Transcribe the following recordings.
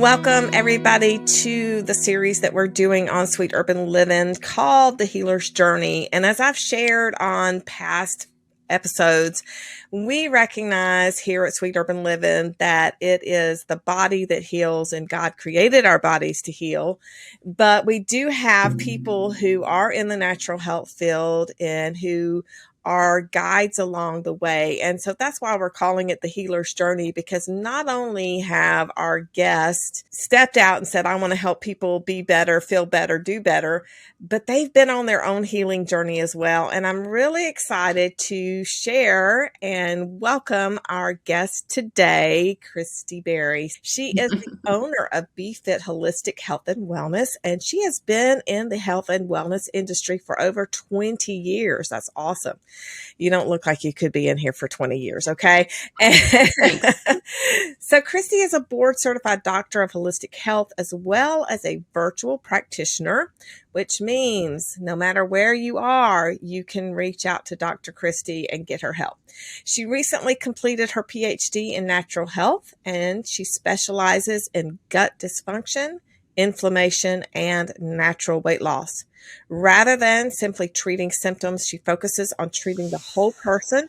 Welcome, everybody, to the series that we're doing on Sweet Urban Living called The Healer's Journey. And as I've shared on past episodes, we recognize here at Sweet Urban Living that it is the body that heals, and God created our bodies to heal. But we do have people who are in the natural health field and who are guides along the way. And so that's why we're calling it the healer's journey, because not only have our guests stepped out and said, I want to help people be better, feel better, do better, but they've been on their own healing journey as well. And I'm really excited to share and welcome our guest today, Cristy Berry. She is the owner of BeFit Holistic Health and Wellness, and she has been in the health and wellness industry for over 20 years. That's awesome. You don't look like you could be in here for 20 years, okay? So Cristy is a board-certified doctor of holistic health as well as a virtual practitioner, which means no matter where you are, you can reach out to Dr. Cristy and get her help. She recently completed her PhD in natural health, and she specializes in gut dysfunction, inflammation, and natural weight loss. Rather than simply treating symptoms, she focuses on treating the whole person,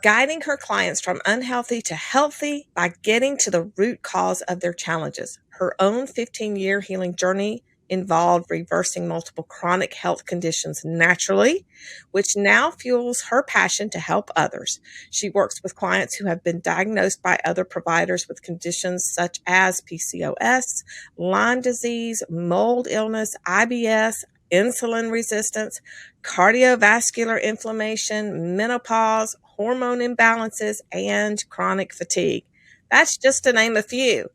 guiding her clients from unhealthy to healthy by getting to the root cause of their challenges. Her own 15-year healing journey involved reversing multiple chronic health conditions naturally, which now fuels her passion to help others. She works with clients who have been diagnosed by other providers with conditions such as PCOS, Lyme disease, mold illness, IBS, insulin resistance, cardiovascular inflammation, menopause, hormone imbalances, and chronic fatigue. That's just to name a few.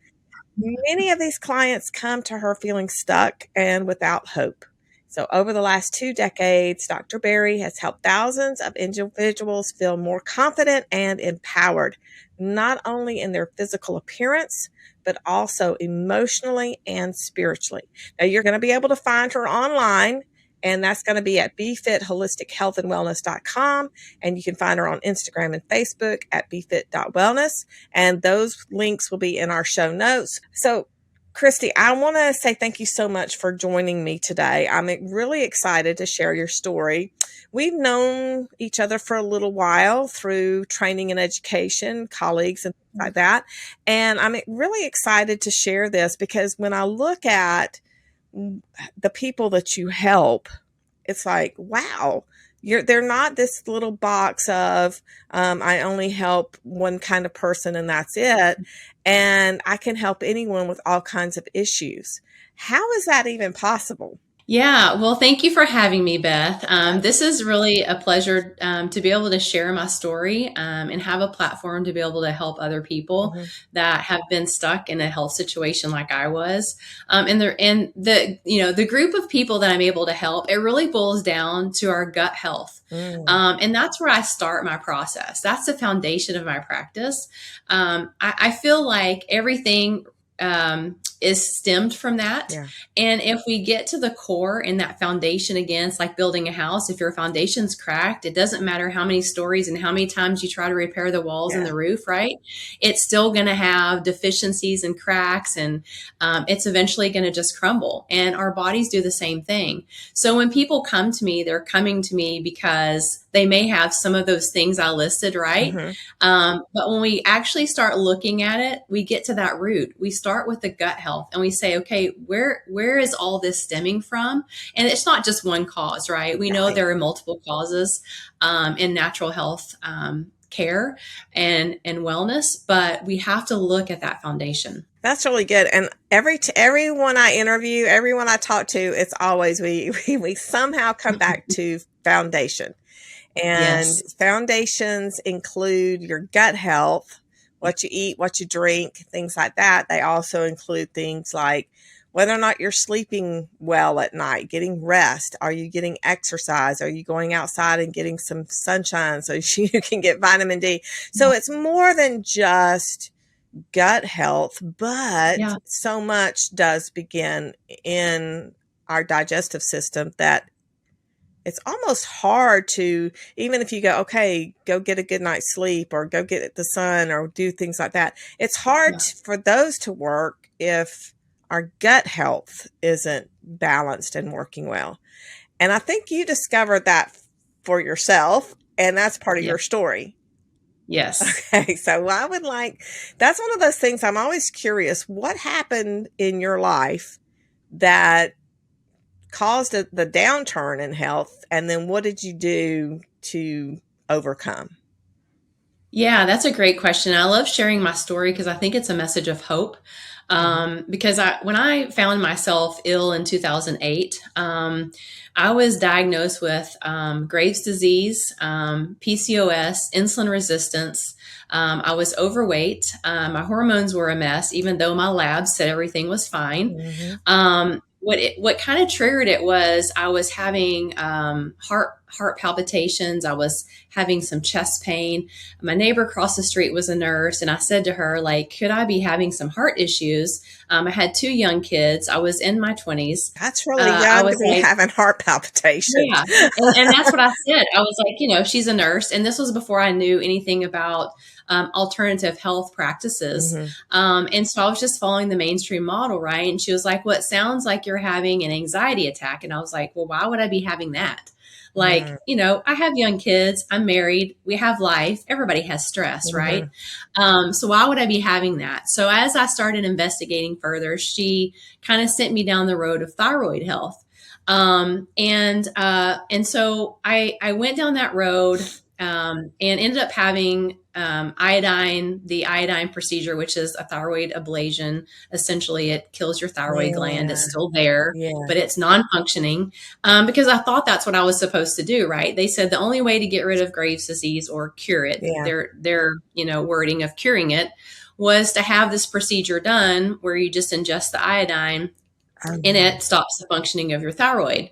Many of these clients come to her feeling stuck and without hope. So over the last 2 decades, Dr. Berry has helped thousands of individuals feel more confident and empowered, not only in their physical appearance, but also emotionally and spiritually. Now, you're going to be able to find her online, and that's going to be at befitholistichealthandwellness.com. And you can find her on Instagram and Facebook at befit.wellness. And those links will be in our show notes. So, Cristy, I want to say thank you so much for joining me today. I'm really excited to share your story. We've known each other for a little while through training and education, colleagues and things like that. And I'm really excited to share this because when I look at the people that you help, it's like, wow, they're not this little box of I only help one kind of person and that's it. And I can help anyone with all kinds of issues. How is that even possible? Yeah, well, thank you for having me, Beth. This is really a pleasure to be able to share my story and have a platform to be able to help other people that have been stuck in a health situation like I was. And the group of people that I'm able to help, it really boils down to our gut health. And that's where I start my process. That's the foundation of my practice. I feel like everything is stemmed from that. Yeah. And if we get to the core in that foundation, again, it's like building a house. If your foundation's cracked, it doesn't matter how many stories and how many times you try to repair the walls and the roof, right? It's still going to have deficiencies and cracks, and it's eventually going to just crumble. And our bodies do the same thing. So when people come to me, they're coming to me because they may have some of those things I listed, right? But when we actually start looking at it, we get to that root. We start with the gut health and we say, okay, where is all this stemming from? And it's not just one cause, right? We know there are multiple causes in natural health care and wellness, but we have to look at that foundation. That's really good. And everyone I interview, everyone I talk to, it's always we somehow come back to foundation. And foundations include your gut health, what you eat, what you drink, things like that. They also include things like whether or not you're sleeping well at night, getting rest. Are you getting exercise? Are you going outside and getting some sunshine so you can get vitamin D? So it's more than just gut health, but so much does begin in our digestive system that it's almost hard to, even if you go, okay, go get a good night's sleep or go get the sun or do things like that. It's hard for those to work if our gut health isn't balanced and working well. And I think you discovered that for yourself, and that's part of Yeah. your story. Yes. Okay, so I would like, that's one of those things I'm always curious. What happened in your life that caused the downturn in health, and then what did you do to overcome? Yeah, that's a great question. I love sharing my story because I think it's a message of hope. Because when I found myself ill in 2008, I was diagnosed with Graves' disease, PCOS, insulin resistance. I was overweight. My hormones were a mess, even though my labs said everything was fine. What kind of triggered it was I was having heart palpitations. I was having some chest pain. My neighbor across the street was a nurse, and I said to her, like, could I be having some heart issues? I had 2 young kids. I was in my 20s. That's really I young to was be like, having heart palpitations. yeah. And that's what I said. I was like, she's a nurse. And this was before I knew anything about alternative health practices. And so I was just following the mainstream model, right? And she was like, well, it sounds like you're having an anxiety attack. And I was like, well, why would I be having that? Like, I have young kids. I'm married. We have life. Everybody has stress, right? So why would I be having that? So as I started investigating further, she kind of sent me down the road of thyroid health. And so I went down that road, and ended up having, the iodine procedure, which is a thyroid ablation. Essentially, it kills your thyroid gland. It's still there, but it's non-functioning, because I thought that's what I was supposed to do, right? They said the only way to get rid of Graves' disease or cure it, their wording of curing it, was to have this procedure done where you just ingest the iodine and it stops the functioning of your thyroid.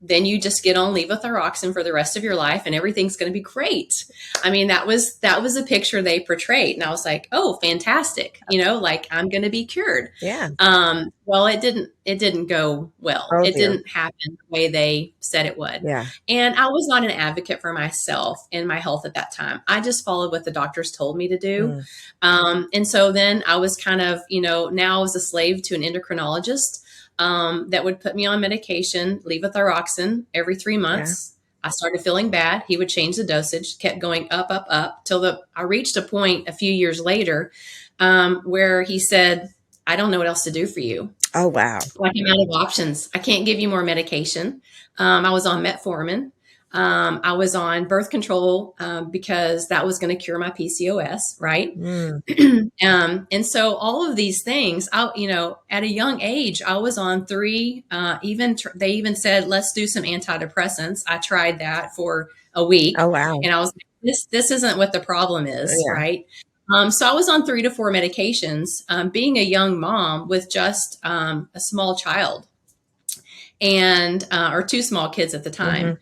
Then you just get on levothyroxine for the rest of your life and everything's going to be great. I mean, that was a picture they portrayed. And I was like, oh, fantastic. Like I'm going to be cured. Well, it didn't go well. It didn't happen the way they said it would. And I was not an advocate for myself and my health at that time. I just followed what the doctors told me to do. And so then I was kind of, now I was a slave to an endocrinologist that would put me on medication, levothyroxine, every 3 months. I started feeling bad. He would change the dosage, kept going up till I reached a point a few years later where he said, I don't know what else to do for you. Oh, wow. Like, I'm out of options. I can't give you more medication. I was on metformin. I was on birth control because that was going to cure my PCOS, right? And so all of these things, at a young age, I was on 3. They even said, let's do some antidepressants. I tried that for a week. Oh, wow. And I was like, this isn't what the problem is, right? So I was on 3 to 4 medications, being a young mom with just a small child and or 2 small kids at the time.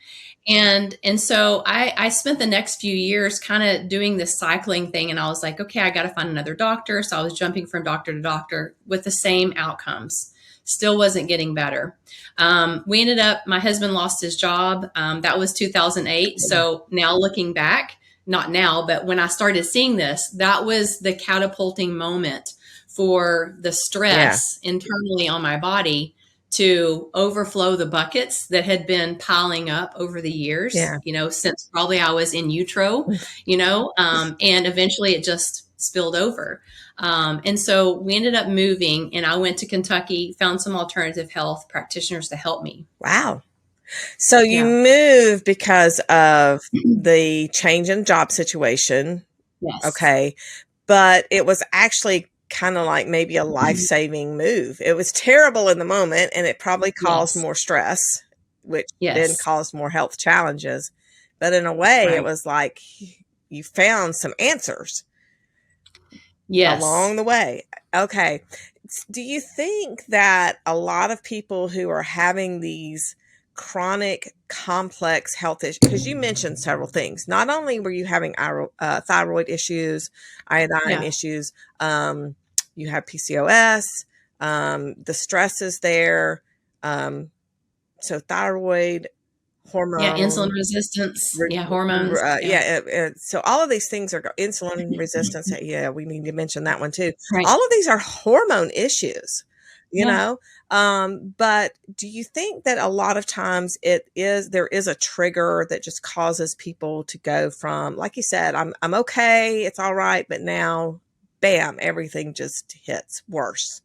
And so I spent the next few years kind of doing this cycling thing. And I was like, okay, I got to find another doctor. So I was jumping from doctor to doctor with the same outcomes. Still wasn't getting better. We ended up, my husband lost his job. That was 2008. So now looking back, not now, but when I started seeing this, that was the catapulting moment for the stress internally on my body to overflow the buckets that had been piling up over the years, since probably I was in utero, and eventually it just spilled over. And so we ended up moving, and I went to Kentucky, found some alternative health practitioners to help me. Wow. So you moved because of the change in job situation. Yes. Okay. But it was actually kind of like maybe a life-saving move. It was terrible in the moment, and it probably caused more stress, which then caused more health challenges. But in a way, it was like you found some answers along the way. Okay. Do you think that a lot of people who are having these chronic, complex health issues, because you mentioned several things, not only were you having thyroid issues, iodine issues, you have PCOS, the stress is there, so thyroid, hormone, insulin resistance, hormones, so all of these things are insulin resistance. We need to mention that one too. Right. All of these are hormone issues. you know? But do you think that a lot of times there is a trigger that just causes people to go from, like you said, I'm okay, it's all right, but now, bam, everything just hits worse.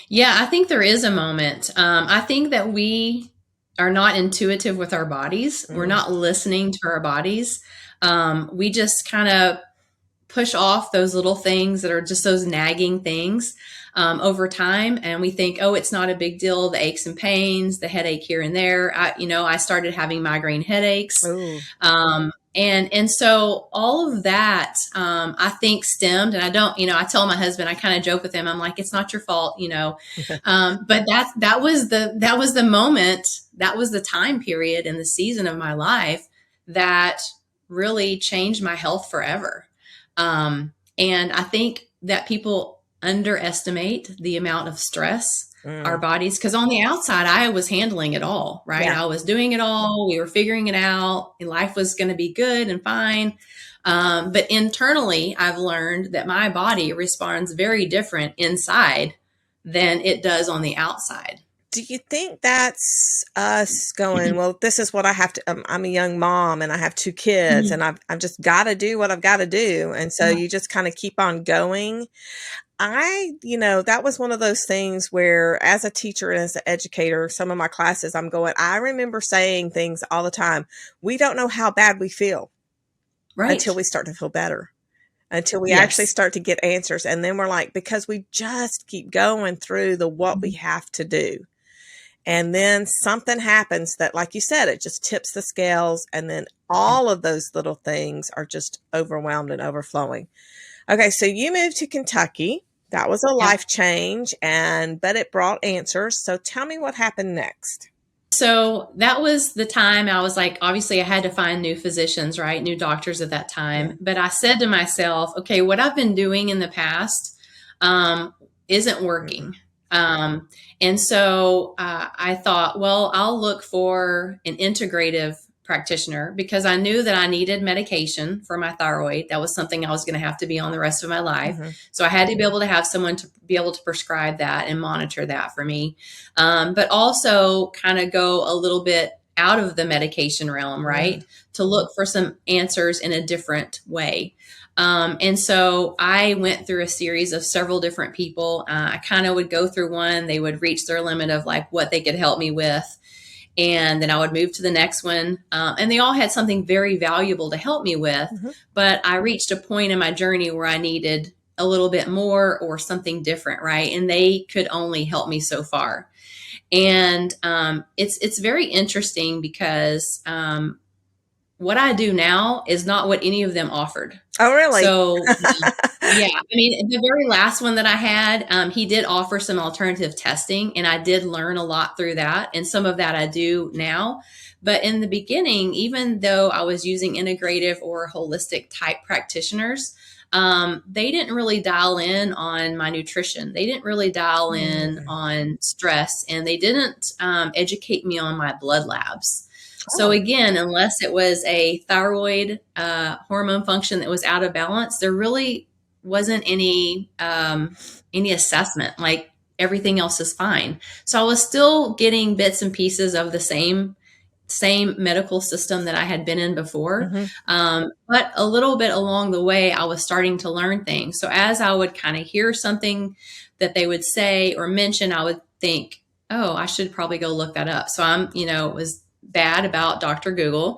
Yeah, I think there is a moment. I think that we are not intuitive with our bodies. We're Mm. not listening to our bodies. We just kind of push off those little things that are just those nagging things over time. And we think, oh, it's not a big deal. The aches and pains, the headache here and there. I started having migraine headaches. Oh. And so all of that, I think stemmed, and I don't, I tell my husband, I kind of joke with him. I'm like, it's not your fault, but that was the moment, that was the time period in the season of my life that really changed my health forever. And I think that people underestimate the amount of stress our bodies, because on the outside, I was handling it all, right? Yeah. I was doing it all. We were figuring it out. Life was going to be good and fine. But internally, I've learned that my body responds very different inside than it does on the outside. Do you think that's us going, well, this is what I have to, I'm a young mom and I have 2 kids and I've just got to do what I've got to do. And so you just kind of keep on going. That was one of those things where as a teacher and as an educator, some of my classes, I remember saying things all the time. We don't know how bad we feel until we start to feel better, until we actually start to get answers. And then we're like, because we just keep going through what we have to do. And then something happens that, like you said, it just tips the scales. And then all of those little things are just overwhelmed and overflowing. Okay. So you moved to Kentucky. That was a life change, but it brought answers. So tell me what happened next. So that was the time I was like, obviously I had to find new physicians, right? New doctors at that time. Yeah. But I said to myself, okay, what I've been doing in the past isn't working. And so I thought, well, I'll look for an integrative practitioner because I knew that I needed medication for my thyroid. That was something I was going to have to be on the rest of my life. So I had to be able to have someone to be able to prescribe that and monitor that for me. But also kind of go a little bit out of the medication realm, right? To look for some answers in a different way. And so I went through a series of several different people. I kind of would go through one, they would reach their limit of like what they could help me with. And then I would move to the next one. And they all had something very valuable to help me with. But I reached a point in my journey where I needed a little bit more or something different, right? And they could only help me so far. And it's very interesting because what I do now is not what any of them offered. Oh, really? So, yeah, I mean, the very last one that I had, he did offer some alternative testing, and I did learn a lot through that. And some of that I do now. But in the beginning, even though I was using integrative or holistic type practitioners, they didn't really dial in on my nutrition. They didn't really dial in on stress, and they didn't educate me on my blood labs. So again, unless it was a thyroid hormone function that was out of balance, there really wasn't any assessment. Like everything else is fine. So I was still getting bits and pieces of the same medical system that I had been in before. But a little bit along the way, I was starting to learn things. So as I would kind of hear something that they would say or mention, I would think, oh, I should probably go look that up. So it was bad about Dr. Google.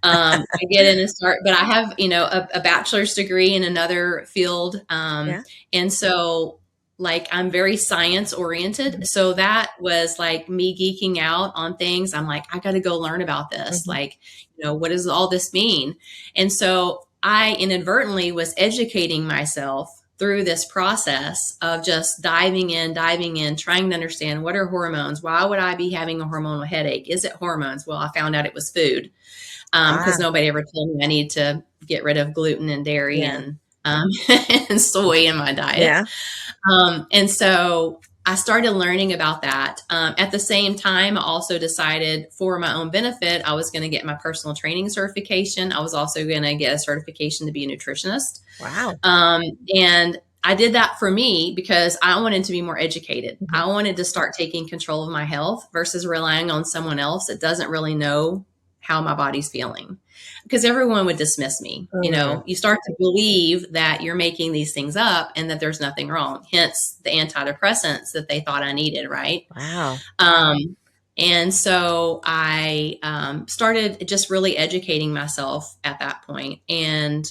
I get in and start, but I have, a bachelor's degree in another field. And so like, I'm very science oriented. So that was like me geeking out on things. I'm like, I got to go learn about this. Like, what does all this mean? And so I inadvertently was educating myself through this process of just diving in, trying to understand what are hormones? Why would I be having a hormonal headache? Is it hormones? Well, I found out it was food because nobody ever told me I need to get rid of gluten and dairy and and soy in my diet. And so I started learning about that. At the same time, I also decided for my own benefit, I was going to get my personal training certification. I was also going to get a certification to be a nutritionist. Wow. And I did that for me because I wanted to be more educated. Mm-hmm. I wanted to start taking control of my health versus relying on someone else that doesn't really know how my body's feeling, because everyone would dismiss me. You know, you start to believe that you're making these things up and that there's nothing wrong. Hence the antidepressants that they thought I needed. Right. Wow. And so I started just really educating myself at that point, and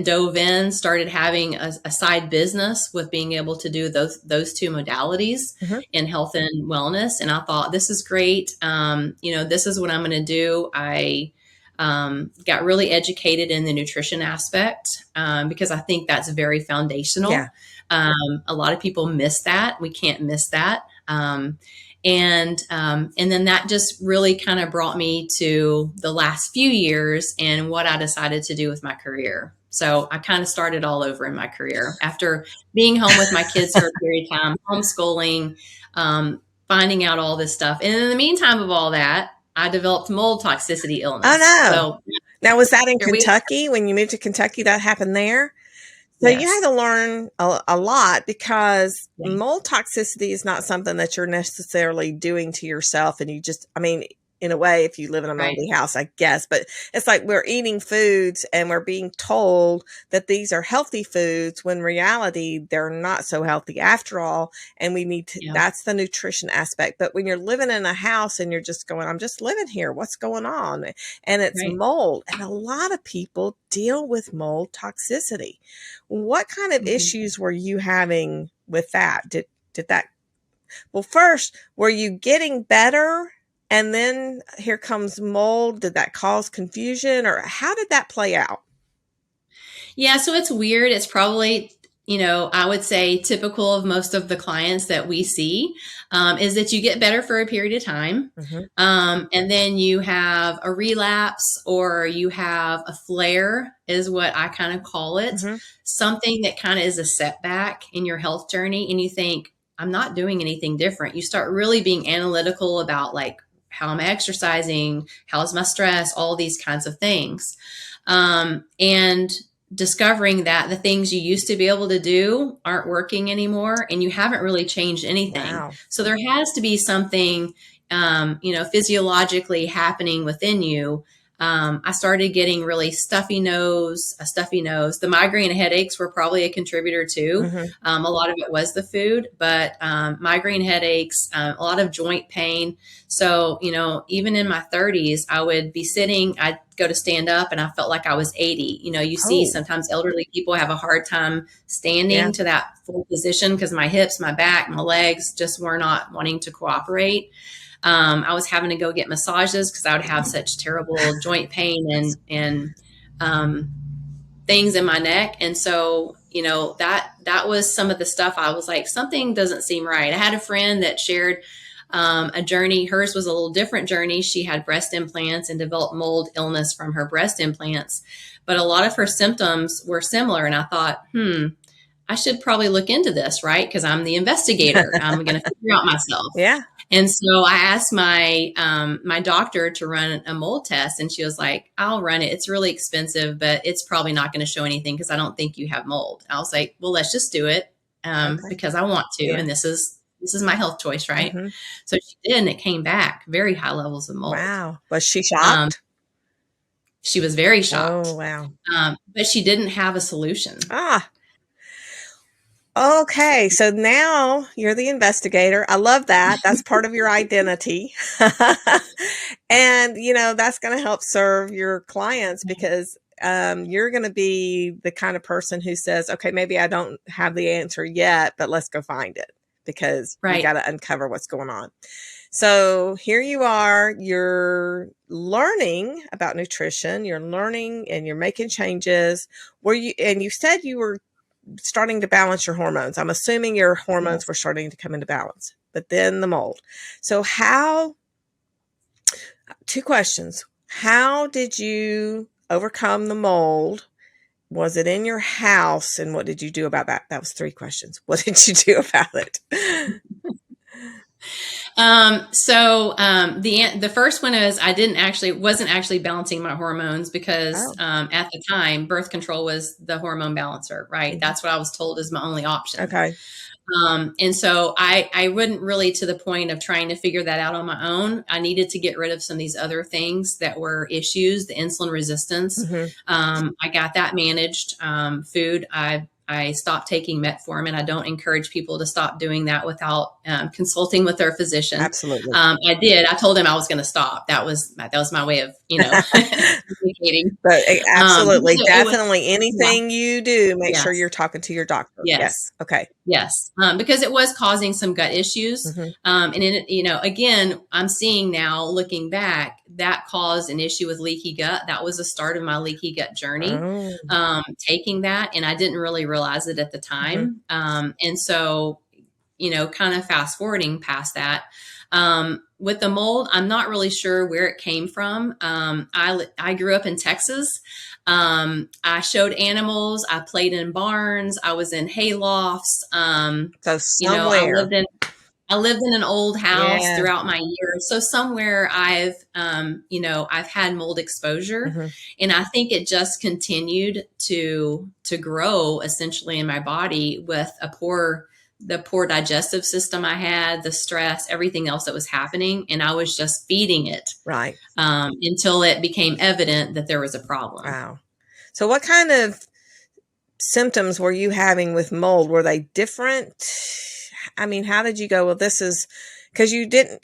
dove in, started having a side business with being able to do those two modalities in health and wellness. And I thought, this is great. This is what I'm going to do. I got really educated in the nutrition aspect because I think that's very foundational. Yeah. A lot of people miss that. We can't miss that. And then that just really kind of brought me to the last few years and what I decided to do with my career. So I kind of started all over in my career after being home with my kids for a period of time, homeschooling, finding out all this stuff. And in the meantime of all that, I developed mold toxicity illness. Oh, no. So now, was that in Kentucky? When you moved to Kentucky, that happened there? So you had to learn a lot, because mold toxicity is not something that you're necessarily doing to yourself. And you just, I mean, in a way, if you live in a moldy house, I guess, but it's like we're eating foods and we're being told that these are healthy foods when reality, they're not so healthy after all. And we need to, that's the nutrition aspect. But when you're living in a house and you're just going, I'm just living here, what's going on? And it's mold. And a lot of people deal with mold toxicity. What kind of issues were you having with that? Did that, well, first, were you getting better? And then here comes mold. Did that cause confusion, or how did that play out? Yeah, so it's weird. It's probably, I would say typical of most of the clients that we see is that you get better for a period of time. And then you have a relapse, or you have a flare, is what I kind of call it. Something that kind of is a setback in your health journey. And you think, I'm not doing anything different. You start really being analytical about, like, how am I exercising? How's my stress? All these kinds of things. And discovering that the things you used to be able to do aren't working anymore, and you haven't really changed anything. So there has to be something, physiologically happening within you. I started getting really a stuffy nose. The migraine and headaches were probably a contributor too. A lot of it was the food, but migraine headaches, a lot of joint pain. So, even in my 30s, I would be sitting, I'd go to stand up and I felt like I was 80. You see sometimes elderly people have a hard time standing to that full position because my hips, my back, my legs just were not wanting to cooperate. I was having to go get massages because I would have such terrible joint pain and things in my neck. And so, that was some of the stuff I was like, something doesn't seem right. I had a friend that shared a journey. Hers was a little different journey. She had breast implants and developed mold illness from her breast implants, but a lot of her symptoms were similar. And I thought, I should probably look into this, right? Because I'm the investigator. I'm going to figure out myself. And so I asked my my doctor to run a mold test, and she was like, I'll run it. It's really expensive, but it's probably not going to show anything because I don't think you have mold. I was like, well, let's just do it because I want to. And this is my health choice, right? So she did, and it came back very high levels of mold. Wow. Was she shocked? She was very shocked. Oh, wow. But she didn't have a solution. Okay, so now you're the investigator. I love that. That's part of your identity. And, that's going to help serve your clients, because you're going to be the kind of person who says, okay, maybe I don't have the answer yet, but let's go find it, because we got to uncover what's going on. So here you are, you're learning about nutrition, you're learning and you're making changes. And you said you were starting to balance your hormones. I'm assuming your hormones were starting to come into balance, but then the mold. So two questions. How did you overcome the mold? Was it in your house? And what did you do about that? That was 3 questions. What did you do about it? The first one is I wasn't actually balancing my hormones because Oh, at the time birth control was the hormone balancer, right? mhm. That's what I was told is my only option. Okay. And so I wouldn't really to the point of trying to figure that out on my own. I needed to get rid of some of these other things that were issues, the insulin resistance. Mhm. I got that managed. Food, I stopped taking metformin. I don't encourage people to stop doing that without consulting with their physician. Absolutely. I did. I told him I was going to stop. That was my way of, communicating. But absolutely, Because it was, definitely yeah, anything you do, make sure yes, you're talking to your doctor. yes. Yes. Okay. Yes, because it was causing some gut issues. Mhm. Again, I'm seeing now, looking back, that caused an issue with leaky gut. That was the start of my leaky gut journey, Oh. taking that, and I didn't really realize it at the Mhm. time. And so, kind of fast forwarding past that. With the mold, I'm not really sure where it came from. I grew up in Texas. I showed animals. I played in barns. I was in hay lofts. So You know, I somewhere. lived in I lived in an old house Yeah. throughout my years. So somewhere I've had mold exposure, Mhm. and I think it just continued to grow essentially in my body with the poor digestive system I had, the stress, everything else that was happening, and I was just feeding it Right. until it became evident that there was a problem. Wow. So what kind of symptoms were you having with mold? Were they different? I mean, how did you go, well, this is because you didn't,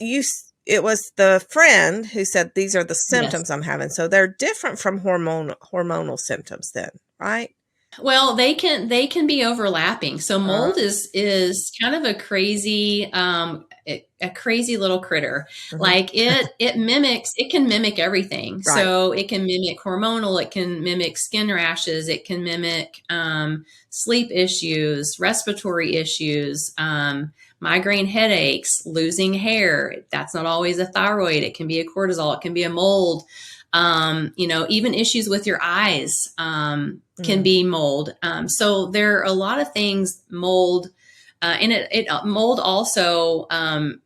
it was the friend who said, these are the Yes. symptoms I'm having. So they're different from hormonal symptoms then, right? Well, they can be overlapping. So Uh, mold is kind of a crazy little critter. mhm. Like it can mimic everything. Right. So it can mimic hormonal, it can mimic skin rashes, it can mimic sleep issues, respiratory issues, migraine headaches, losing hair. That's not always a thyroid. It can be a cortisol. It can be a mold. Even issues with your eyes can Mm. be mold. So there are a lot of things mold, and mold also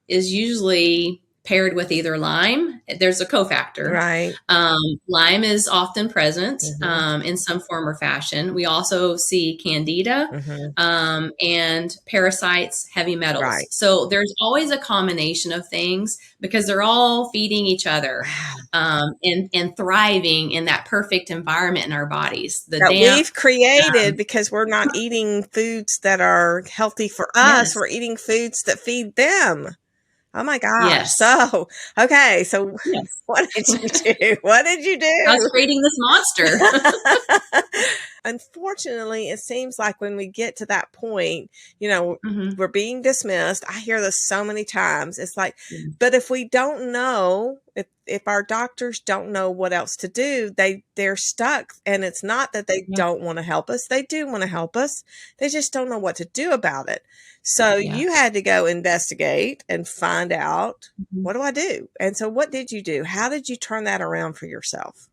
is usually paired with either Lyme. There's a cofactor. Right. Lyme is often present Mhm. in some form or fashion. We also see candida Mhm. and parasites, heavy metals. Right. So there's always a combination of things because they're all feeding each other Wow. and thriving in that perfect environment in our bodies. The That damp, we've created um, because we're not eating foods that are healthy for us. yes, We're eating foods that feed them. Oh my gosh. yes, So, okay. So yes. what did you do? What did you I was do? creating this monster. Unfortunately, it seems like when we get to that point, Hmm. we're being dismissed. I hear this so many times. It's like, but if we don't know, if our doctors don't know what else to do, they're stuck. And it's not that they Yeah, don't want to help us. They do want to help us. They just don't know what to do about it. So yeah. you had to go investigate and find out, Mhm. what do I do? And so what did you do? How did you turn that around for yourself?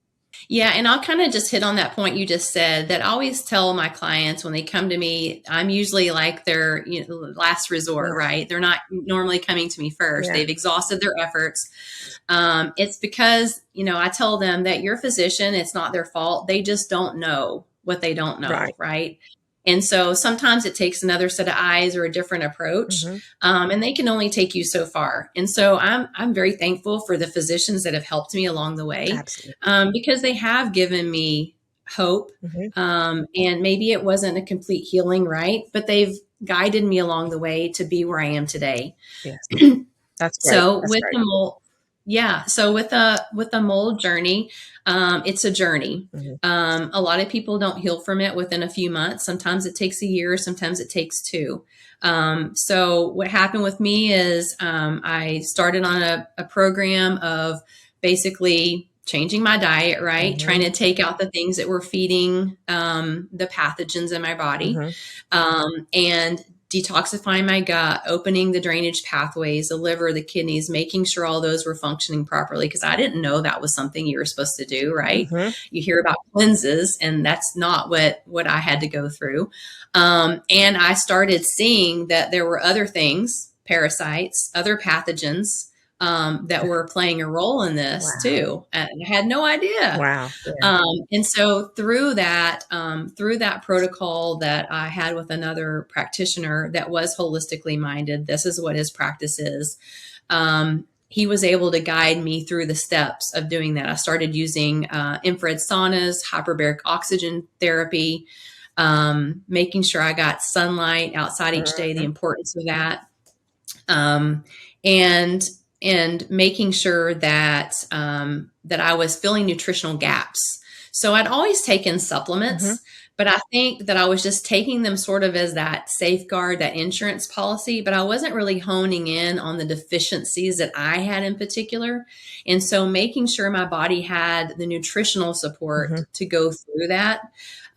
Yeah, and I'll kind of just hit on that point you just said that I always tell my clients when they come to me, I'm usually like their last resort, Right. right? They're not normally coming to me first. Yeah. They've exhausted their efforts. It's because, I tell them that your physician, it's not their fault. They just don't know what they don't know, Right. right? And so sometimes it takes another set of eyes or a different approach, Hmm. and they can only take you so far. And so I'm very thankful for the physicians that have helped me along the way, Absolutely. because they have given me hope. Hmm. And maybe it wasn't a complete healing, right? But they've guided me along the way to be where I am today. Yes. That's great. So That's with great. the mold, yeah. So with the mold journey, it's a journey. Hmm. A lot of people don't heal from it within a few months. Sometimes it takes a year. Sometimes it takes two. So what happened with me is I started on a program of basically changing my diet, right? Trying Hmm. to take out the things that were feeding the pathogens in my body, Hmm. and detoxifying my gut, opening the drainage pathways, the liver, the kidneys, making sure all those were functioning properly. Because I didn't know that was something you were supposed to do, right? Hmm. You hear about cleanses, and that's not what I had to go through. And I started seeing that there were other things parasites, other pathogens that were playing a role in this Wow. too. And I had no idea. Wow. Yeah. And so through that protocol that I had with another practitioner that was holistically minded, this is what his practice is. He was able to guide me through the steps of doing that. I started using infrared saunas, hyperbaric oxygen therapy, making sure I got sunlight outside each day, the importance of that. And making sure that that I was filling nutritional gaps. So I'd always taken supplements, but I think that I was just taking them sort of as that safeguard, that insurance policy, but I wasn't really honing in on the deficiencies that I had in particular. And so making sure my body had the nutritional support to go through that.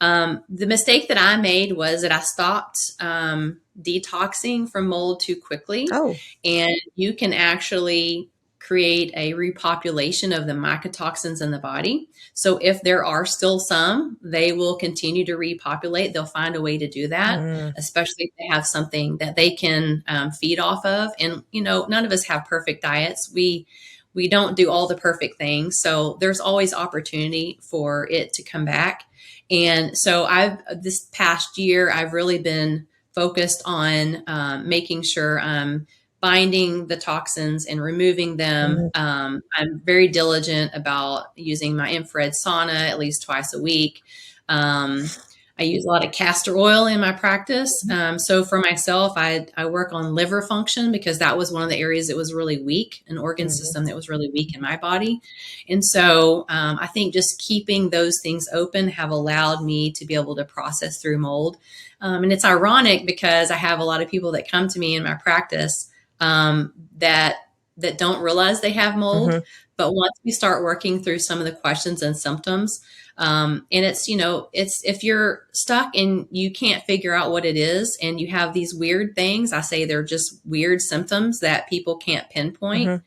The mistake that I made was that I stopped detoxing from mold too quickly. Oh. And you can actually create a repopulation of the mycotoxins in the body. So if there are still some, they will continue to repopulate. They'll find a way to do that, especially if they have something that they can feed off of. And, you know, none of us have perfect diets. We don't do all the perfect things. So there's always opportunity for it to come back. And so this past year, I've really been focused on making sure I'm binding the toxins and removing them. I'm very diligent about using my infrared sauna at least twice a week. I use a lot of castor oil in my practice. So for myself, I work on liver function because that was one of the areas that was really weak, an organ system that was really weak in my body. And so I think just keeping those things open have allowed me to be able to process through mold. And it's ironic because I have a lot of people that come to me in my practice that don't realize they have mold. But once we start working through some of the questions and symptoms, and it's, you know, it's, if you're stuck and you can't figure out what it is and you have these weird things, I say they're just weird symptoms that people can't pinpoint.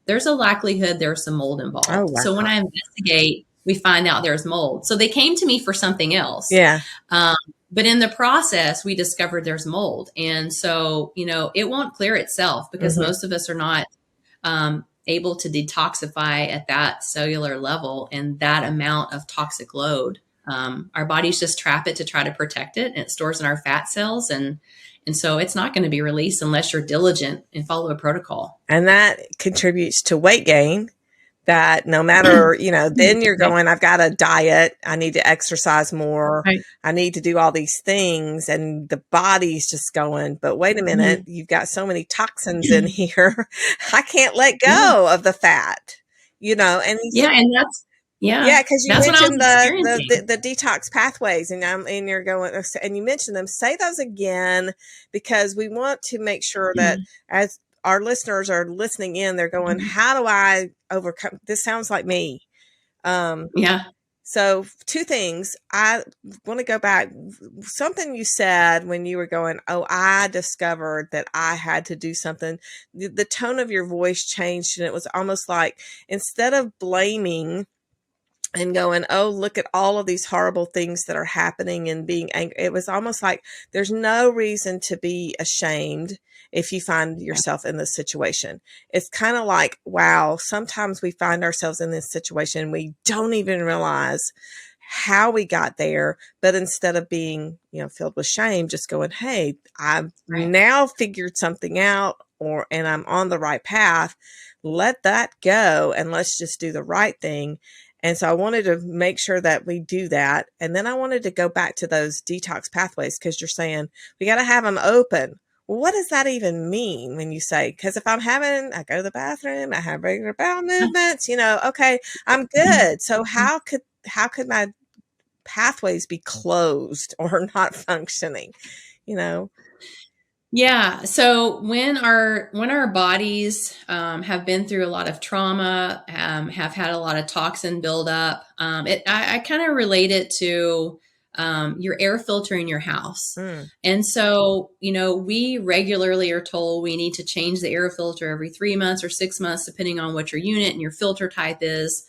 There's a likelihood there's some mold involved. Oh, wow. So when I investigate, we find out there's mold. So they came to me for something else. Yeah. But in the process, we discovered there's mold. And so, you know, it won't clear itself because most of us are not able to detoxify at that cellular level and that amount of toxic load. Our bodies just trap it to try to protect it, and it stores in our fat cells. And so it's not going to be released unless you're diligent and follow a protocol. And that contributes to weight gain. That no matter, you know, then you're going, I've got a diet. I need to exercise more. Right. I need to do all these things. And the body's just going, but wait a minute, you've got so many toxins in here. I can't let go of the fat, you know, and and that's, because you mentioned the detox pathways, and you're going, and you mentioned them. Say those again, because we want to make sure that as our listeners are listening in, they're going, how do I overcome? This sounds like me. So 2 things. I want to go back. Something you said when you were going, oh, I discovered that I had to do something. The tone of your voice changed, and it was almost like, instead of blaming and going, oh, look at all of these horrible things that are happening and being angry, it was almost like there's no reason to be ashamed if you find yourself in this situation. It's kind of like, wow, sometimes we find ourselves in this situation, we don't even realize how we got there. But instead of being, you know, filled with shame, just going, hey, I've now figured something out, and I'm on the right path. Let that go, and let's just do the right thing. And so I wanted to make sure that we do that. And then I wanted to go back to those detox pathways, because you're saying we got to have them open. Well, what does that even mean when you say, because if I go to the bathroom, I have regular bowel movements, you know, okay, I'm good. So how could my pathways be closed or not functioning, you know? Yeah. So when our bodies have been through a lot of trauma, have had a lot of toxin buildup, I kind of relate it to your air filter in your house. And so, you know, we regularly are told we need to change the air filter every 3 months or 6 months, depending on what your unit and your filter type is.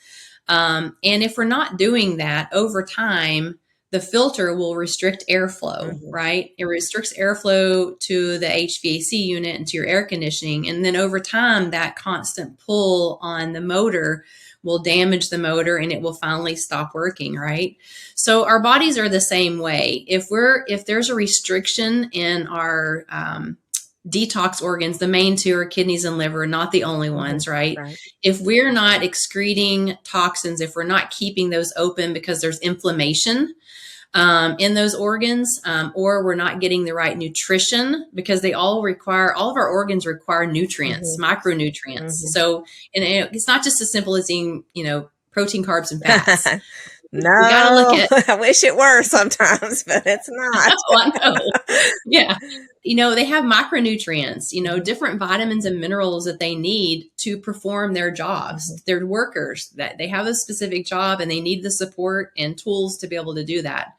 And if we're not doing that over time, the filter will restrict airflow, right? It restricts airflow to the HVAC unit and to your air conditioning. And then over time, that constant pull on the motor will damage the motor and it will finally stop working, right? So our bodies are the same way. If there's a restriction in our detox organs, the main two are kidneys and liver, not the only ones, right? If we're not excreting toxins, if we're not keeping those open because there's inflammation in those organs, or we're not getting the right nutrition, because all of our organs require nutrients, micronutrients. So, and it's not just as simple as eating, protein, carbs, and fats. No, we gotta look at, I wish it were sometimes, but it's not. I know. Yeah. They have micronutrients, different vitamins and minerals that they need to perform their jobs. They're workers, that they have a specific job and they need the support and tools to be able to do that.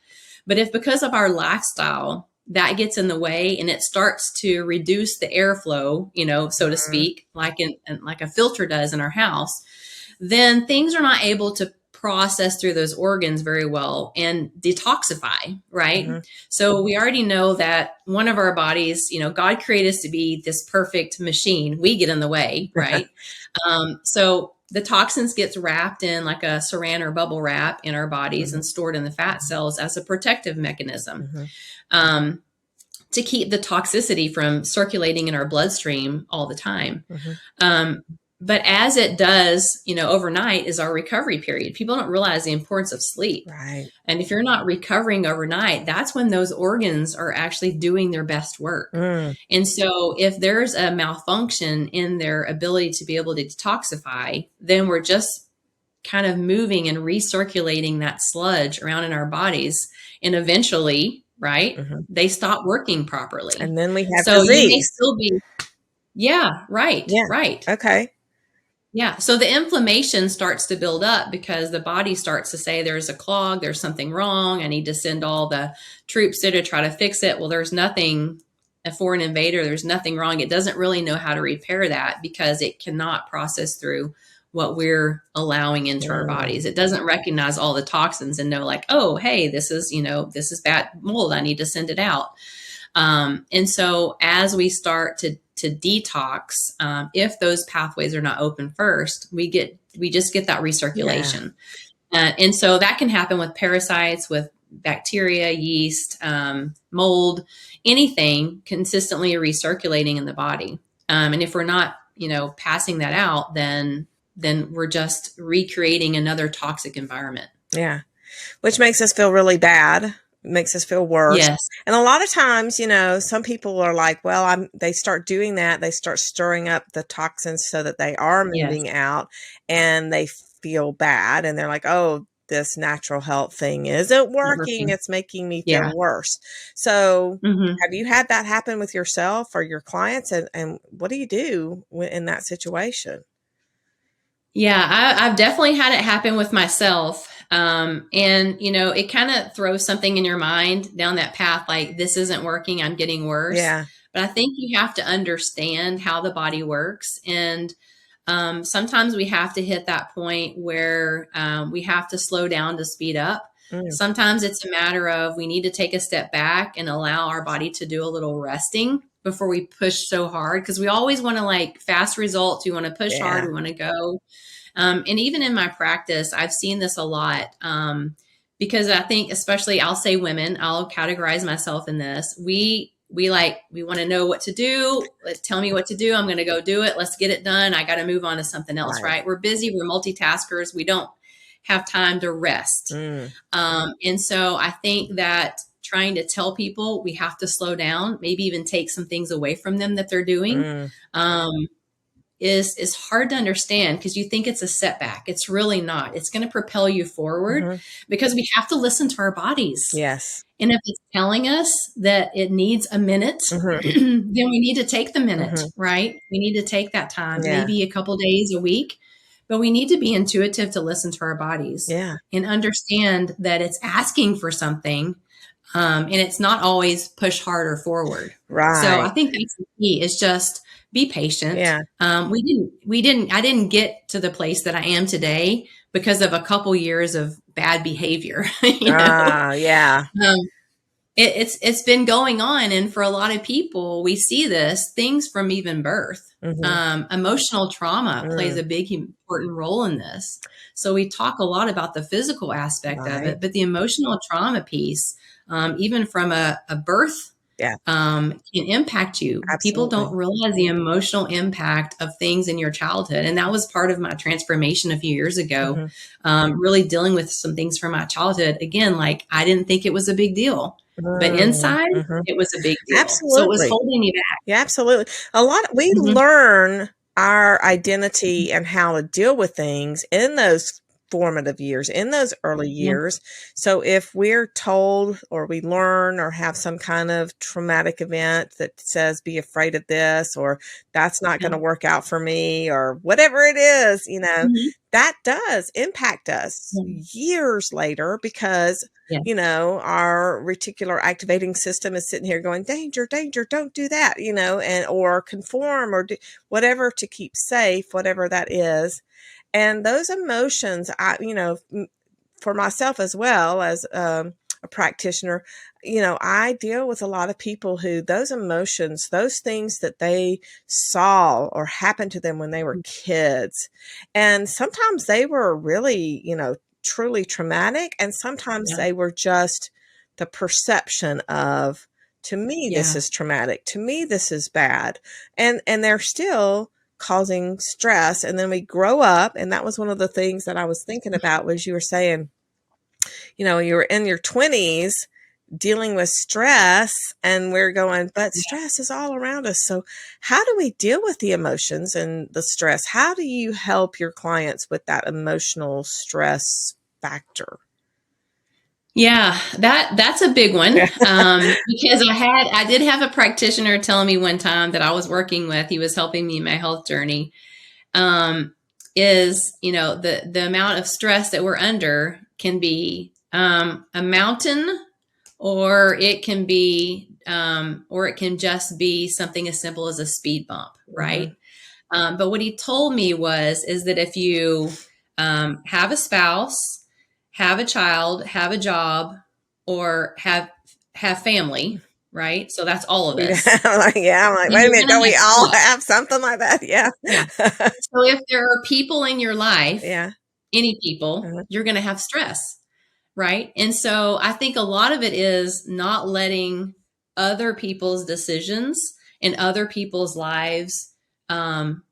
But if because of our lifestyle, that gets in the way and it starts to reduce the airflow, so to speak, like a filter does in our house, then things are not able to process through those organs very well and detoxify, right? So we already know that one of our bodies, God created us to be this perfect machine. We get in the way, right? So the toxins gets wrapped in like a saran or bubble wrap in our bodies and stored in the fat cells as a protective mechanism to keep the toxicity from circulating in our bloodstream all the time. But as it does, overnight is our recovery period. People don't realize the importance of sleep. Right. And if you're not recovering overnight, that's when those organs are actually doing their best work. And so if there's a malfunction in their ability to be able to detoxify, then we're just kind of moving and recirculating that sludge around in our bodies. And eventually, right, they stop working properly. And then we have disease. You may disease. still be, right. Okay. Yeah. So the inflammation starts to build up because the body starts to say there's a clog, there's something wrong. I need to send all the troops there to try to fix it. Well, there's nothing, a foreign invader, there's nothing wrong. It doesn't really know how to repair that because it cannot process through what we're allowing into our bodies. It doesn't recognize all the toxins and know like, oh, hey, this is bad mold. I need to send it out. And so as we start to detox, if those pathways are not open first, we just get that recirculation. And so that can happen with parasites, with bacteria, yeast, mold, anything consistently recirculating in the body. And if we're not, passing that out, then we're just recreating another toxic environment. Yeah. Which makes us feel really bad. Makes us feel worse. Yes. And a lot of times, some people are like, well, they start doing that. They start stirring up the toxins so that they are moving out and they feel bad. And they're like, oh, this natural health thing isn't working. It's making me feel worse. So have you had that happen with yourself or your clients? And what do you do in that situation? Yeah, I've definitely had it happen with myself. And, it kind of throws something in your mind down that path, like this isn't working, I'm getting worse. Yeah. But I think you have to understand how the body works. And sometimes we have to hit that point where we have to slow down to speed up. Sometimes it's a matter of we need to take a step back and allow our body to do a little resting before we push so hard. Because we always want to like fast results. We want to push hard. We want to go. And even in my practice, I've seen this a lot because I think, especially I'll say women, I'll categorize myself in this. We want to know what to do. Tell me what to do. I'm going to go do it. Let's get it done. I got to move on to something else, right? We're busy. We're multitaskers. We don't have time to rest. And so I think that trying to tell people we have to slow down, maybe even take some things away from them that they're doing, is hard to understand because you think it's a setback. It's really not. It's going to propel you forward because we have to listen to our bodies. Yes. And if it's telling us that it needs a minute, then we need to take the minute, right? We need to take that time, maybe a couple days, a week, but we need to be intuitive to listen to our bodies and understand that it's asking for something. And it's not always push harder forward. Right. So I think that's the key is just be patient. Yeah. I didn't get to the place that I am today because of a couple years of bad behavior, Yeah. Um, it's been going on, and for a lot of people, we see this things from even birth. Emotional trauma plays a big important role in this. So we talk a lot about the physical aspect of Right. it, but the emotional trauma piece, even from a birth, Yeah. can impact you. People don't Absolutely. realize the emotional impact of things in your childhood. And that was part of my transformation a few years ago, really dealing with some things from my childhood. Again, like I didn't think it was a big deal, but inside it was a big deal. So it was Absolutely. holding me back. Yeah, absolutely. We learn our identity and how to deal with things in those formative years, in those early Yeah. years. So if we're told or we learn or have some kind of traumatic event that says, be afraid of this, or that's not going to work out for me, or whatever it is, Mhm. that does impact us years later because Yeah. our reticular activating system is sitting here going, danger, danger, don't do that, or conform or do whatever to keep safe, whatever that is. And those emotions, for myself as well as a practitioner, I deal with a lot of people who those emotions, those things that they saw or happened to them when they were kids, and sometimes they were really, truly traumatic, and sometimes Yeah. they were just the perception of, to me, this Yeah. is traumatic. To me, this is bad. And they're still causing stress. And then we grow up. And that was one of the things that I was thinking about was you were saying, you were in your 20s dealing with stress, and we're going, but stress is all around us. So how do we deal with the emotions and the stress? How do you help your clients with that emotional stress factor? Yeah, that's a big one. Because I did have a practitioner tell me one time that I was working with, he was helping me in my health journey, um, is, the amount of stress that we're under can be, a mountain, or it can be, or it can just be something as simple as a speed bump, right? But what he told me is that if you have a spouse, have a child, have a job, or have family, right? So that's all of us. Yeah, I'm like, Then wait a you're minute, don't gonna we have all stress. have something like that? Yeah. Yeah. So if there are people in your life, Yeah. any people, Uh-huh. you're gonna have stress, right? And so I think a lot of it is not letting other people's decisions and other people's lives um,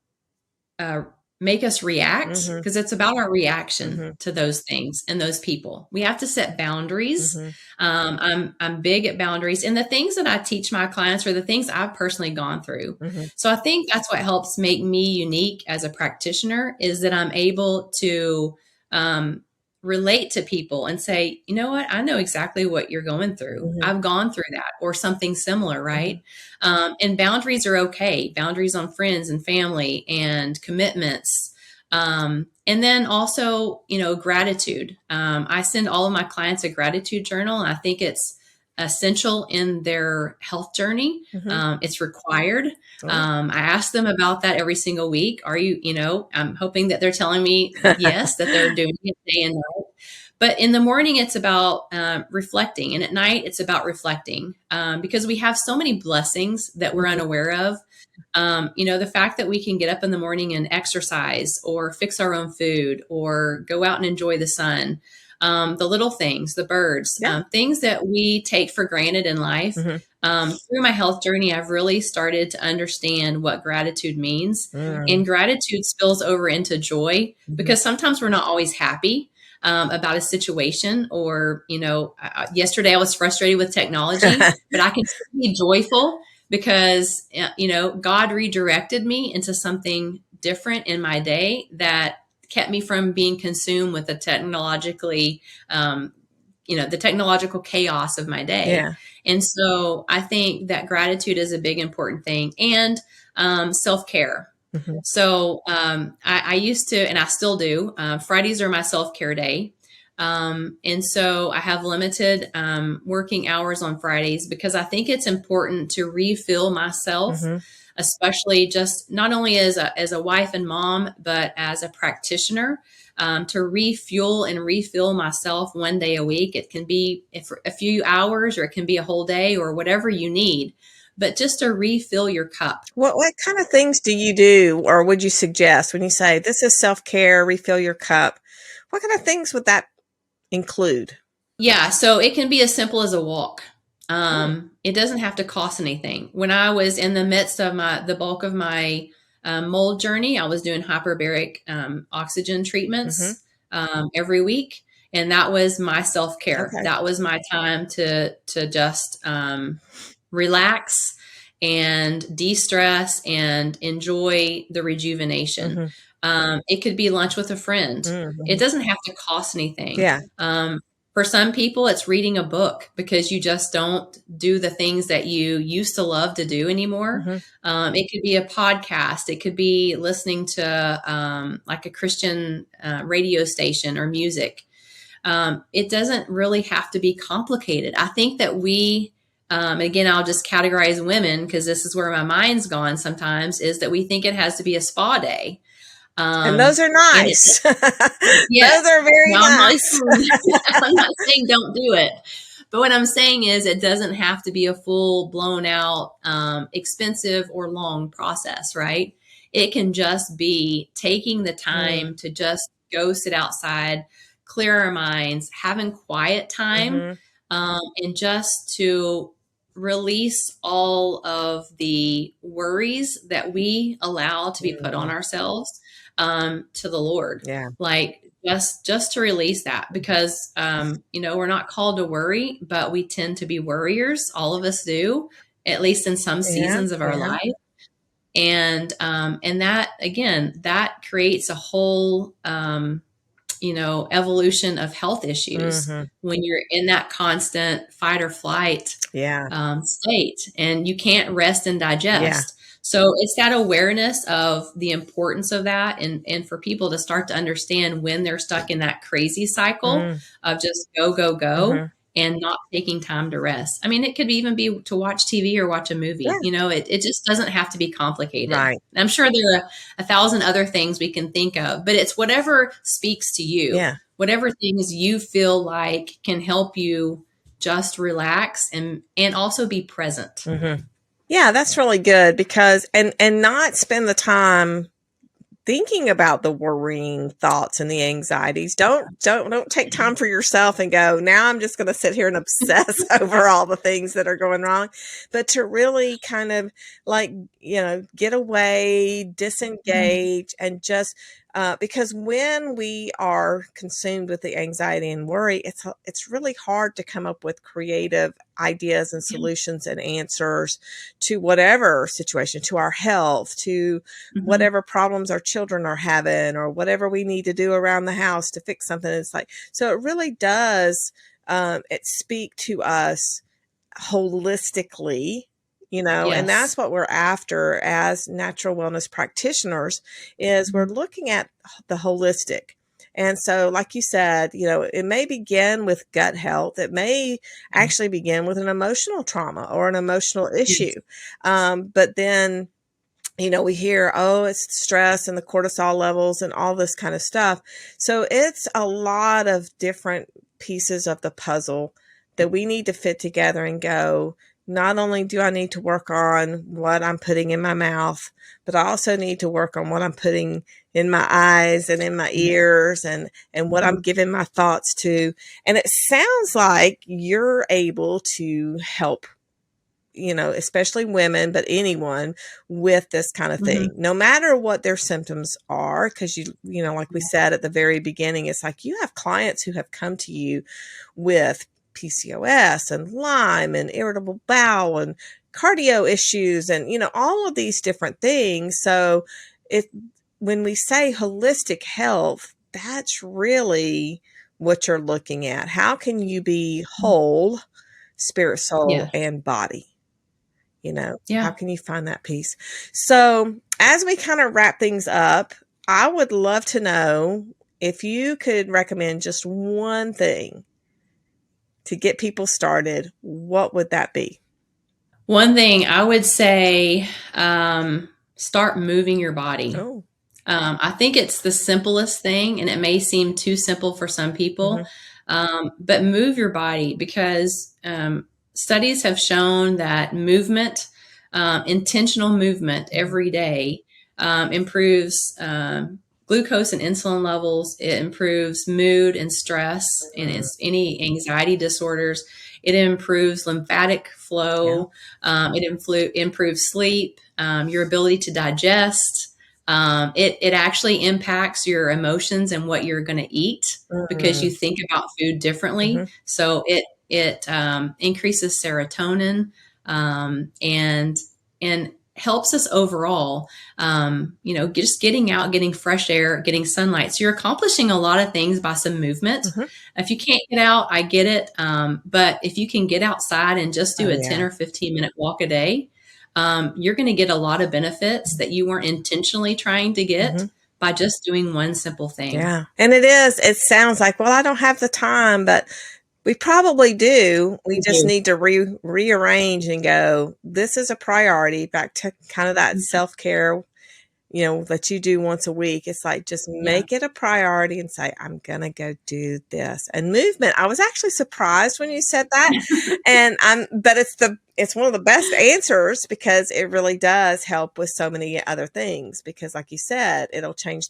uh, make us react, Mhm. because it's about our reaction Mhm. to those things and those people. We have to set boundaries. Mhm. I'm big at boundaries, and the things that I teach my clients are the things I've personally gone through. Mhm. So I think that's what helps make me unique as a practitioner, is that I'm able to um, relate to people and say, you know what, I know exactly what you're going through. Mhm. I've gone through that or something similar, Mhm. right? And boundaries are okay. Boundaries on friends and family and commitments. And then also, gratitude. I send all of my clients a gratitude journal, and I think it's essential in their health journey. Mhm. It's required. Oh. I ask them about that every single week. I'm hoping that they're telling me yes, that they're doing it day and night. But in the morning, it's about reflecting. And at night, it's about reflecting, because we have so many blessings that we're Mhm. unaware of. The fact that we can get up in the morning and exercise or fix our own food or go out and enjoy the sun, the little things, the birds, Yeah. things that we take for granted in life. Mhm. Through my health journey, I've really started to understand what gratitude means. Mm. And gratitude spills over into joy, Mhm. because sometimes we're not always happy about a situation, or yesterday I was frustrated with technology, but I can still be joyful because God redirected me into something different in my day that kept me from being consumed with the technological chaos of my day. Yeah. And so I think that gratitude is a big important thing, and self-care. Mhm. So I used to, and I still do. Fridays are my self-care day. And so I have limited working hours on Fridays, because I think it's important to refill myself Mhm. especially just not only as a wife and mom, but as a practitioner, to refuel and refill myself one day a week. It can be for a few hours, or it can be a whole day, or whatever you need, but just to refill your cup. What kind of things do you do, or would you suggest when you say this is self-care, refill your cup? What kind of things would that include? Yeah, so it can be as simple as a walk. Mm. It doesn't have to cost anything. When I was in the midst of the bulk of my mold journey, I was doing hyperbaric oxygen Mm-hmm. treatments every week, and that was my self care. Okay. That was my time to just relax and de-stress and enjoy the rejuvenation. Mm-hmm. It could be lunch with a friend. Mm-hmm. It doesn't have to cost anything. Yeah. For some people, it's reading a book, because you just don't do the things that you used to love to do anymore. Mm-hmm. It could be a podcast. It could be listening to like a Christian radio station or music. It doesn't really have to be complicated. I think that again, I'll just categorize women, because this is where my mind's gone sometimes, is that we think it has to be a spa day. And those are And it, nice. yes, Those are very now nice. I'm not saying don't do it, but what I'm saying is it doesn't have to be a full blown out, expensive or long process, right? It can just be taking the Mm. time to just go sit outside, clear our minds, having quiet time, Mm-hmm. and just to release all of the worries that we allow to be put on Mm. ourselves, to the Lord. Yeah. Like just to release that, because we're not called to worry, but we tend to be worriers. All of us do, at least in some Yeah. seasons of our Yeah. life. And that, again, that creates a whole evolution of health issues Mm-hmm. when you're in that constant fight or flight Yeah. state, and you can't rest and Yeah. digest. So it's that awareness of the importance of that, and for people to start to understand when they're stuck in that crazy cycle Mm. of just go, go, go, Mm-hmm. and not taking time to rest. I mean, it could even be to watch TV or watch a movie. Yeah. It just doesn't have to be complicated. Right. I'm sure there are a thousand other things we can think of, but it's whatever speaks to you, Yeah. whatever things you feel like can help you just relax and also be present. Mm-hmm. Yeah, that's really good, because and not spend the time thinking about the worrying thoughts and the anxieties. Don't take time for yourself and go, now I'm just going to sit here and obsess over all the things that are going wrong, but to really kind of like, get away, disengage, and just because when we are consumed with the anxiety and worry, it's really hard to come up with creative ideas and solutions and answers to whatever situation, to our health, to whatever problems our children are having, or whatever we need to do around the house to fix something. It's like, so it really does, it speak to us holistically, and that's Yes. what we're after as natural wellness practitioners, is we're looking at the holistic. And so, like you said, it may begin with gut health. It may actually begin with an emotional trauma or an emotional Yes. issue. But then, we hear, oh, it's stress and the cortisol levels and all this kind of stuff. So it's a lot of different pieces of the puzzle that we need to fit together and go, not only do I need to work on what I'm putting in my mouth, but I also need to work on what I'm putting in my eyes and in my ears, and what I'm giving my thoughts to. And it sounds like you're able to help, especially women, but anyone with this kind of Mm-hmm. thing, no matter what their symptoms are. Because like we said at the very beginning, it's like you have clients who have come to you with PCOS and Lyme and irritable bowel and cardio issues and, all of these different things. So when we say holistic health, that's really what you're looking at. How can you be whole, spirit, soul, Yeah. and body? How Yeah. can you find that peace? So as we kind of wrap things up, I would love to know if you could recommend just one thing to get people started. What would that be? One thing I would say, start moving your body. Oh. I think it's the simplest thing, and it may seem too simple for some people, Mm-hmm. but move your body, because studies have shown that movement, intentional movement every day, improves glucose and insulin levels. It improves mood and stress and Mm-hmm. any anxiety disorders. It improves lymphatic Yeah. flow. It improves sleep, your ability to digest. It actually impacts your emotions and what you're going to eat, because Mm-hmm. you think about food differently. Mm-hmm. So it increases serotonin, and helps us overall. Just getting out, getting fresh air, getting sunlight. So you're accomplishing a lot of things by some movement. Mm-hmm. If you can't get out, I get it. But if you can get outside and just do Oh, a yeah. 10 or 15-minute walk a day, you're going to get a lot of benefits that you weren't intentionally trying to get Mm-hmm. by just doing one simple thing. Yeah. And it sounds like, well, I don't have the time, but we probably do. We just Mhm. need to rearrange and go, this is a priority, back to kind of that self-care, that you do once a week. It's like, just Yeah. make it a priority and say, I'm going to go do this. And movement, I was actually surprised when you said that. But it's one of the best answers, because it really does help with so many other things, because like you said, it'll change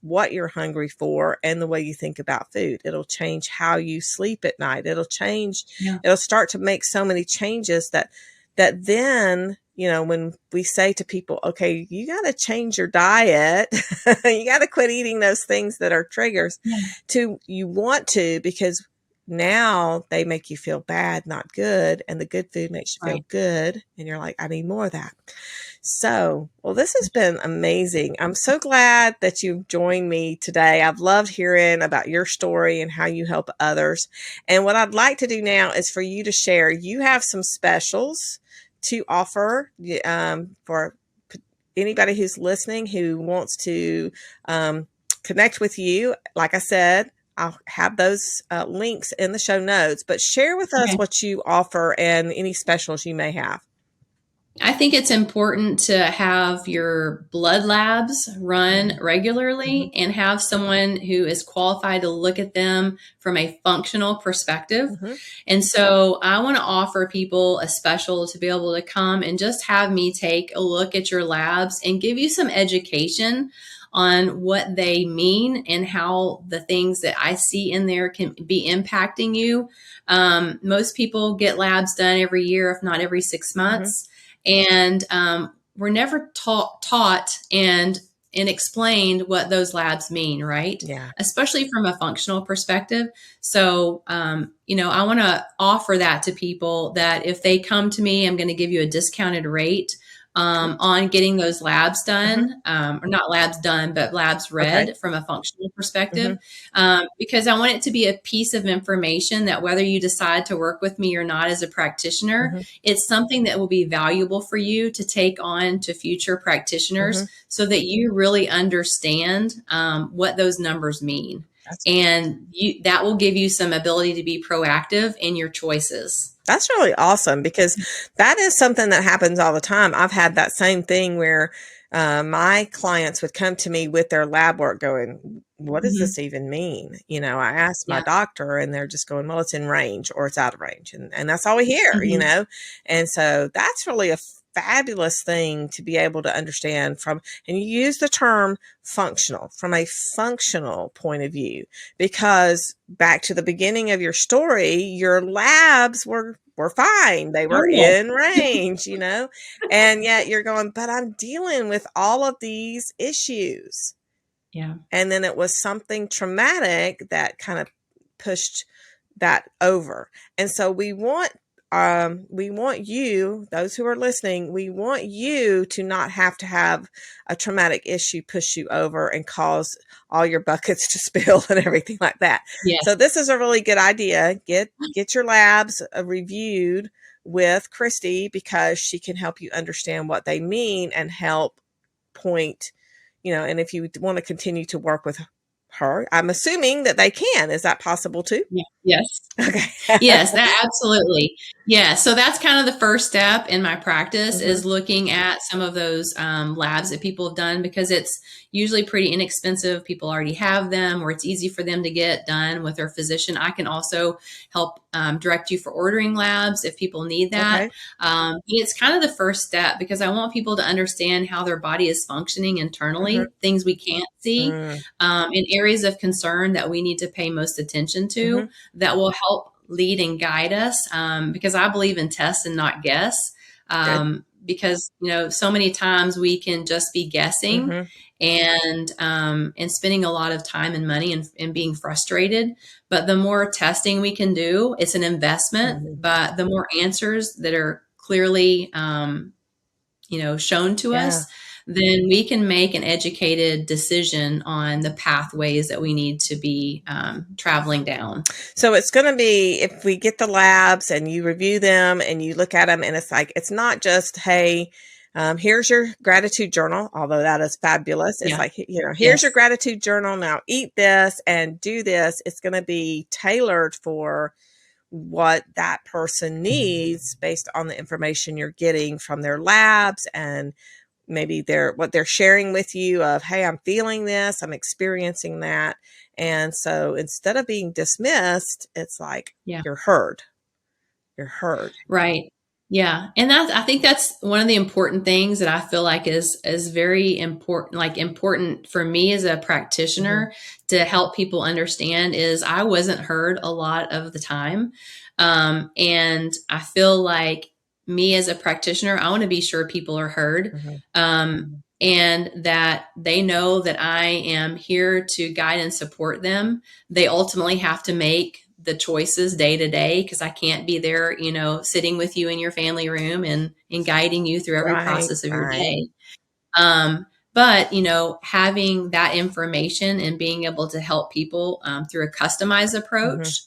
what you're hungry for and the way you think about food. It'll change how you sleep at night. Yeah. It'll start to make so many changes that then, when we say to people, okay, you got to change your diet, you got to quit eating those things that are triggers, you want to, because now they make you feel bad, not good. And the good food makes you feel Right. good. And you're like, I need more of that. So, well, this has been amazing. I'm so glad that you've joined me today. I've loved hearing about your story and how you help others. And what I'd like to do now is for you to share. You have some specials to offer for anybody who's listening who wants to connect with you. Like I said, I'll have those links in the show notes, but share with us Okay. what you offer and any specials you may have. I think it's important to have your blood labs run regularly and have someone who is qualified to look at them from a functional perspective. Mm-hmm. And so I want to offer people a special to be able to come and just have me take a look at your labs and give you some education on what they mean and how the things that I see in there can be impacting you. Most people get labs done every year, if not every 6 months. And we're never taught and explained what those labs mean, right? Yeah. Especially from a functional perspective. So, I want to offer that to people, that if they come to me, I'm going to give you a discounted rate on getting those labs done, or not labs done, but labs Okay. read from a functional perspective, because I want it to be a piece of information that, whether you decide to work with me or not as a practitioner, it's something that will be valuable for you to take on to future practitioners, so that you really understand what those numbers mean. And that will give you some ability to be proactive in your choices. That's really awesome, because that is something that happens all the time. I've had that same thing where my clients would come to me with their lab work going, what does this even mean? I asked my Yeah. doctor, and they're just going, well, it's in range or it's out of range. And that's all we hear, And so that's really a fabulous thing to be able to understand and you use the term functional, from a functional point of view, because back to the beginning of your story, your labs were fine. They were in range, and yet you're going, but I'm dealing with all of these issues. Yeah. And then it was something traumatic that kind of pushed that over. And so we want you, those who are listening, we want you to not have to have a traumatic issue push you over and cause all your buckets to spill and everything like that. Yes. So this is a really good idea. Get your labs reviewed with Cristy, because she can help you understand what they mean and help point, and if you want to continue to work with her, I'm assuming that they can. Is that possible too? Yeah. Yes. Okay. Yes, that absolutely. Yeah, so that's kind of the first step in my practice is looking at some of those labs that people have done because it's usually pretty inexpensive. People already have them, or it's easy for them to get done with their physician. I can also help direct you for ordering labs if people need that. Okay. It's kind of the first step because I want people to understand how their body is functioning internally, things we can't see, in areas of concern that we need to pay most attention to that will help lead and guide us because I believe in test and not guess. Good. Because so many times we can just be guessing and spending a lot of time and money and being frustrated. But the more testing we can do, it's an investment. But the more answers that are clearly shown to Yeah. us, then we can make an educated decision on the pathways that we need to be traveling down. So it's going to be, if we get the labs and you review them and you look at them and it's like, it's not just, hey, here's your gratitude journal, although that is fabulous. It's Yeah. like, here's Yes. your gratitude journal. Now eat this and do this. It's going to be tailored for what that person needs based on the information you're getting from their labs and maybe what they're sharing with you of, hey, I'm feeling this, I'm experiencing that. And so instead of being dismissed, it's like, you're heard. You're heard. Right. Yeah. And I think that's one of the important things that I feel like is very important, like important for me as a practitioner to help people understand is I wasn't heard a lot of the time. And I feel like me as a practitioner, I want to be sure people are heard. And that they know that I am here to guide and support them. They ultimately have to make the choices day to day because I can't be there, sitting with you in your family room and guiding you through every process of your day. But, having that information and being able to help people through a customized approach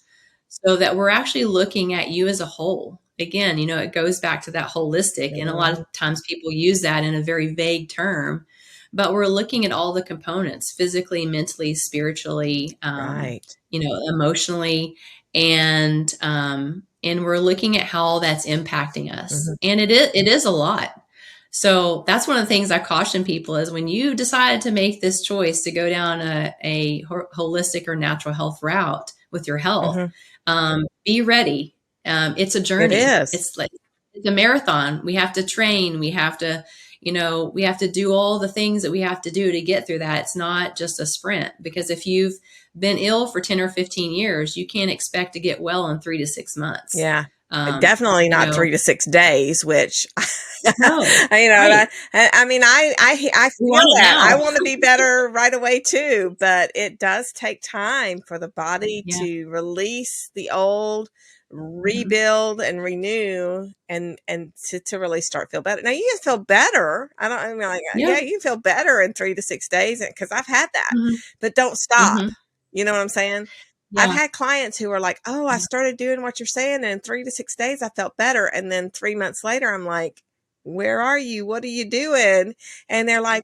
so that we're actually looking at you as a whole. Again, it goes back to that holistic. And a lot of times people use that in a very vague term, but we're looking at all the components physically, mentally, spiritually, emotionally, and we're looking at how that's impacting us. And it is a lot. So that's one of the things I caution people is when you decide to make this choice to go down a holistic or natural health route with your health, be ready. It's a journey. It is. It's a marathon. We have to train. We have to, we have to do all the things that we have to do to get through that. It's not just a sprint because if you've been ill for 10 or 15 years, you can't expect to get well in 3 to 6 months. Yeah. Definitely not 3 to 6 days, which, right. I mean, I feel that I want to be better right away too, but it does take time for the body to release the old, rebuild and renew and to really start feel better. Now you can feel better. You can feel better in 3 to 6 days because I've had that, but don't stop. You know what I'm saying? Yeah. I've had clients who are like, oh, I started doing what you're saying. And in 3 to 6 days, I felt better. And then 3 months later, I'm like, where are you? What are you doing? And they're like,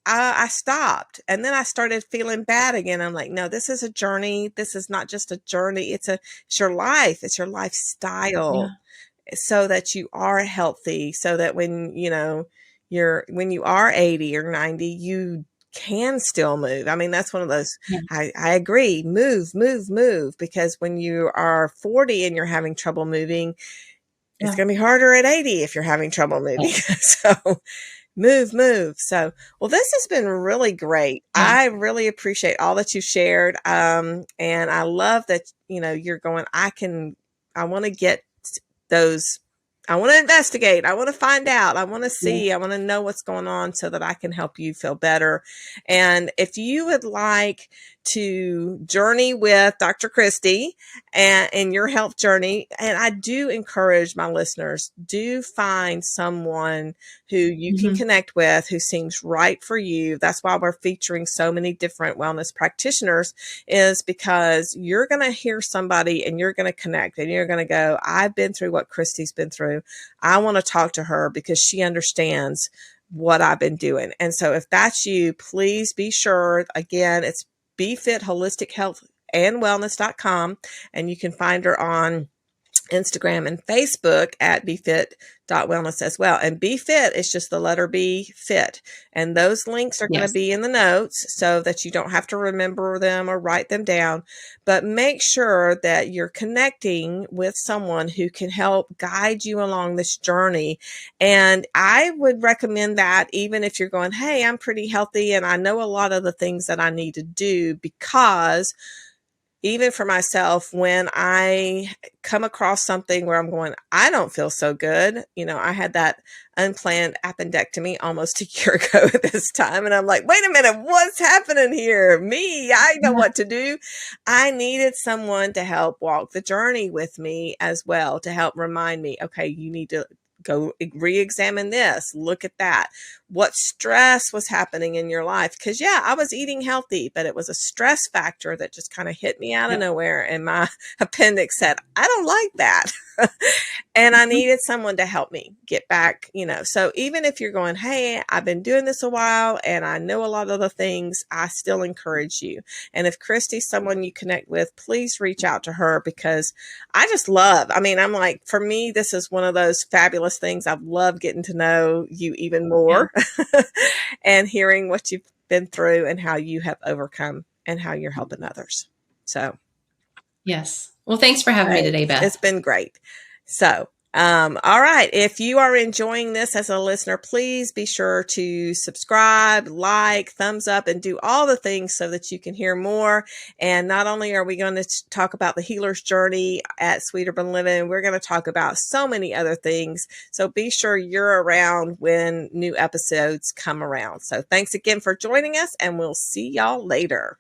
I stopped. And then I started feeling bad again. I'm like, no, this is a journey. This is not just a journey. It's your life. It's your lifestyle so that you are healthy, so that when you are 80 or 90, you can still move. I mean, that's one of those, I agree. Move, because when you are 40 and you're having trouble moving, it's going to be harder at 80 if you're having trouble moving. So move. So, well, this has been really great. I really appreciate all that you shared. And I love that, you're going, I want to get those. I want to investigate. I want to find out. I want to see. I want to know what's going on so that I can help you feel better. And if you would like to journey with Dr. Cristy and in your health journey, and I do encourage my listeners, do find someone who you can connect with, who seems right for you. That's why we're featuring so many different wellness practitioners, is because you're going to hear somebody and you're going to connect and you're going to go, I've been through what Cristy's been through. I want to talk to her because she understands what I've been doing. And so if that's you, please be sure, again, it's BeFit Holistic Health and Wellness.com. And you can find her on Instagram and Facebook at BeFit.wellness as well. And BeFit is just the letter B, fit. And those links are going to Yes. be in the notes so that you don't have to remember them or write them down. But make sure that you're connecting with someone who can help guide you along this journey. And I would recommend that even if you're going, hey, I'm pretty healthy and I know a lot of the things that I need to do, because even for myself, when I come across something where I'm going, I don't feel so good. I had that unplanned appendectomy almost a year ago at this time. And I'm like, wait a minute, what's happening here? Me, I know what to do. I needed someone to help walk the journey with me as well, to help remind me, okay, you need to go re-examine this, look at that. What stress was happening in your life? Because I was eating healthy, but it was a stress factor that just kind of hit me out of nowhere. And my appendix said, I don't like that. And I needed someone to help me get back, So even if you're going, hey, I've been doing this a while and I know a lot of the things, I still encourage you. And if Cristy's someone you connect with, please reach out to her, because I'm like, for me, this is one of those fabulous things. I've loved getting to know you even more and hearing what you've been through and how you have overcome and how you're helping others. So, yes. Well, thanks for having me today, Beth. It's been great. So, all right. If you are enjoying this as a listener, please be sure to subscribe, like, thumbs up, and do all the things so that you can hear more. And not only are we going to talk about the healer's journey at Sweet Urban Living, we're going to talk about so many other things. So be sure you're around when new episodes come around. So thanks again for joining us, and we'll see y'all later.